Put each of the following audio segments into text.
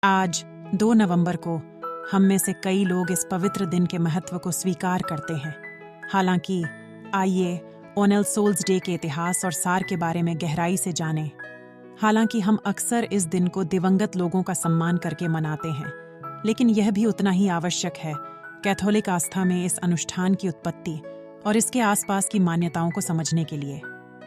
आज 2 नवंबर को हम में से कई लोग इस पवित्र दिन के महत्व को स्वीकार करते हैं। हालांकि आइए ऑल सोल्स डे के इतिहास और सार के बारे में गहराई से जानें। हालांकि हम अक्सर इस दिन को दिवंगत लोगों का सम्मान करके मनाते हैं, लेकिन यह भी उतना ही आवश्यक है कैथोलिक आस्था में इस अनुष्ठान की उत्पत्ति और इसके आसपास की मान्यताओं को समझने के लिए।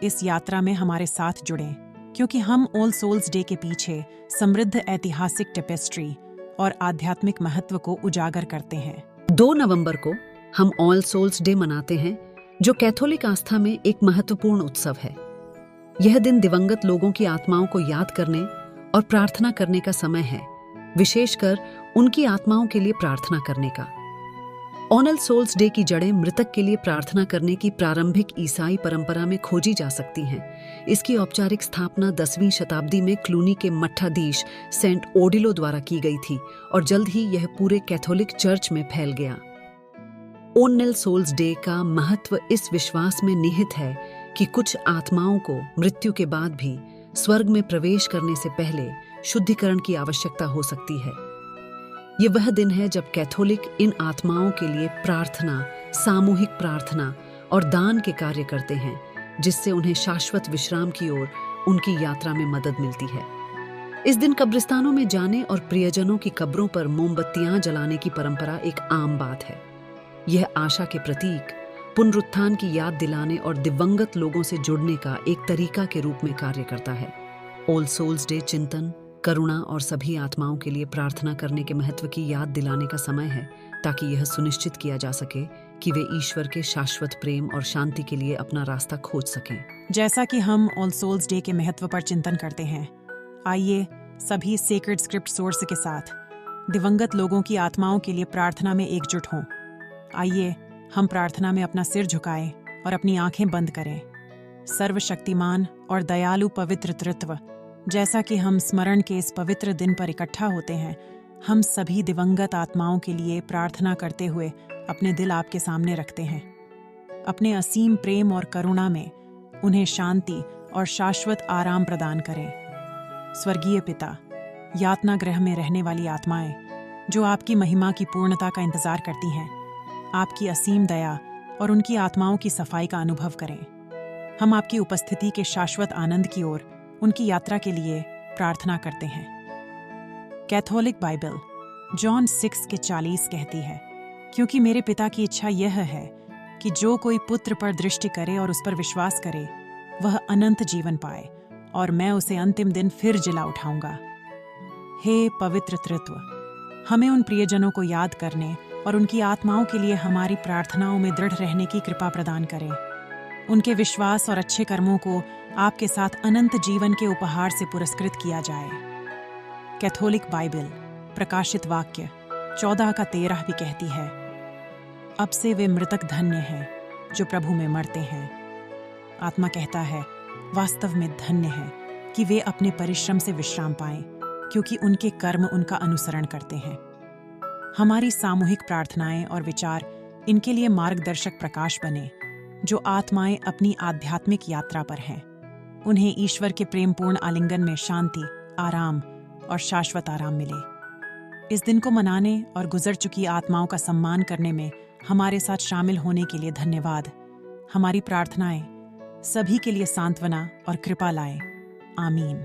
इस यात्रा में हमारे साथ जुड़ें, क्योंकि हम ऑल सोल्स डे के पीछे समृद्ध ऐतिहासिक टेपेस्ट्री और आध्यात्मिक महत्व को उजागर करते हैं। 2 नवंबर को हम ऑल सोल्स डे मनाते हैं, जो कैथोलिक आस्था में एक महत्वपूर्ण उत्सव है। यह दिन दिवंगत लोगों की आत्माओं को याद करने और प्रार्थना करने का समय है, विशेषकर उनकी आत्माओं के लिए प्रार्थना करने का। ऑल सोल्स डे की जड़ें मृतक के लिए प्रार्थना करने की प्रारंभिक ईसाई परंपरा में खोजी जा सकती हैं। इसकी औपचारिक स्थापना 10वीं शताब्दी में क्लूनी के मठाधीश सेंट ओडिलो द्वारा की गई थी और जल्द ही यह पूरे कैथोलिक चर्च में फैल गया। ऑल सोल्स डे का महत्व इस विश्वास में निहित है कि कुछ आत्माओं को मृत्यु के बाद भी स्वर्ग में प्रवेश करने से पहले शुद्धिकरण की आवश्यकता हो सकती है। ये वह दिन है जब कैथोलिक इन आत्माओं के लिए प्रार्थना, सामूहिक प्रार्थना और दान के कार्य करते हैं, जिससे उन्हें शाश्वत विश्राम की ओर उनकी यात्रा में मदद मिलती है। इस दिन कब्रिस्तानों में जाने और प्रियजनों की कब्रों पर मोमबत्तियां जलाने की परंपरा एक आम बात है। यह आशा के प्रतीक, पुनरुत्थान की याद दिलाने और दिवंगत लोगों से जुड़ने का एक तरीका के रूप में कार्य करता है। ऑल सोल्स डे चिंतन, करुणा और सभी आत्माओं के लिए प्रार्थना करने के महत्व की याद दिलाने का समय है, ताकि यह सुनिश्चित किया जा सके कि वे ईश्वर के शाश्वत प्रेम और शांति के लिए अपना रास्ता खोज सकें। जैसा कि हम ऑल सोल्स डे के महत्व पर चिंतन करते हैं, आइए सभी सेक्रेड स्क्रिप्ट सोर्स के साथ दिवंगत लोगों की आत्माओं के लिए प्रार्थना में एकजुट हों। आइए हम प्रार्थना में अपना सिर झुकाएं और अपनी आंखें बंद करें। सर्वशक्तिमान और दयालु पवित्र तृत्व, जैसा कि हम स्मरण के इस पवित्र दिन पर इकट्ठा होते हैं, हम सभी दिवंगत आत्माओं के लिए प्रार्थना करते हुए अपने दिल आपके सामने रखते हैं। अपने असीम प्रेम और करुणा में उन्हें शांति और शाश्वत आराम प्रदान करें। स्वर्गीय पिता, यातना गृह में रहने वाली आत्माएं जो आपकी महिमा की पूर्णता का इंतजार करती हैं, आपकी असीम दया और उनकी आत्माओं की सफाई का अनुभव करें। हम आपकी उपस्थिति के शाश्वत आनंद की ओर उनकी यात्रा के लिए प्रार्थना करते हैं। कैथोलिक बाइबल जॉन 6:40 कहती है, क्योंकि मेरे पिता की इच्छा यह है कि जो कोई पुत्र पर दृष्टि करे और उस पर विश्वास करे, वह अनंत जीवन पाए और मैं उसे अंतिम दिन फिर जिला उठाऊंगा। हे पवित्र तृत्व, हमें उन प्रियजनों को याद करने और उनकी आत्माओं के लिए हमारी प्रार्थनाओं में दृढ़ रहने की कृपा प्रदान करें। उनके विश्वास और अच्छे कर्मों को आपके साथ अनंत जीवन के उपहार से पुरस्कृत किया जाए। कैथोलिक बाइबल प्रकाशित वाक्य 14:13 भी कहती है, अब से वे मृतक धन्य हैं जो प्रभु में मरते हैं। आत्मा कहता है, वास्तव में धन्य है कि वे अपने परिश्रम से विश्राम पाएं, क्योंकि उनके कर्म उनका अनुसरण करते हैं। हमारी सामूहिक प्रार्थनाएं और विचार इनके लिए मार्गदर्शक प्रकाश बने, जो आत्माएं अपनी आध्यात्मिक यात्रा पर हैं। उन्हें ईश्वर के प्रेमपूर्ण आलिंगन में शांति, आराम और शाश्वत आराम मिले। इस दिन को मनाने और गुजर चुकी आत्माओं का सम्मान करने में हमारे साथ शामिल होने के लिए धन्यवाद। हमारी प्रार्थनाएं सभी के लिए सांत्वना और कृपा लाएं। आमीन।